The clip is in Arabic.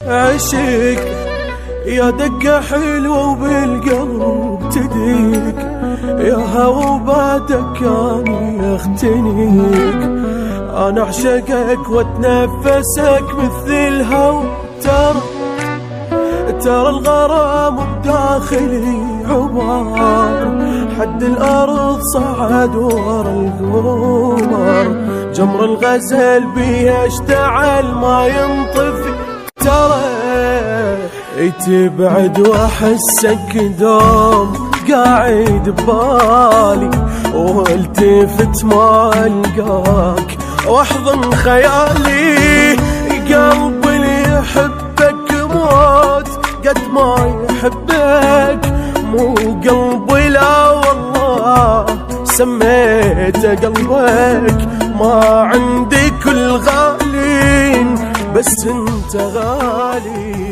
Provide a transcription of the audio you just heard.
عشق يا دقة حلوة وبالقلب تديك، يا هوا بعدك أنا أختنيك. أنا أعشقك وأتنفسك مثل الهوا، ترى الغرام بداخلي عبار، حد الأرض صعد ورا القمر، جمر الغزل بيشتعل ما ينطفي. ترى تبعد واحسك دوم قاعد ببالي، والتفت ما القاك واحضن خيالي. قلبي اللي يحبك موت قد ما يحبك، مو قلبي لا والله سميت قلبك. ما عندي كل غالين بس انت غالي.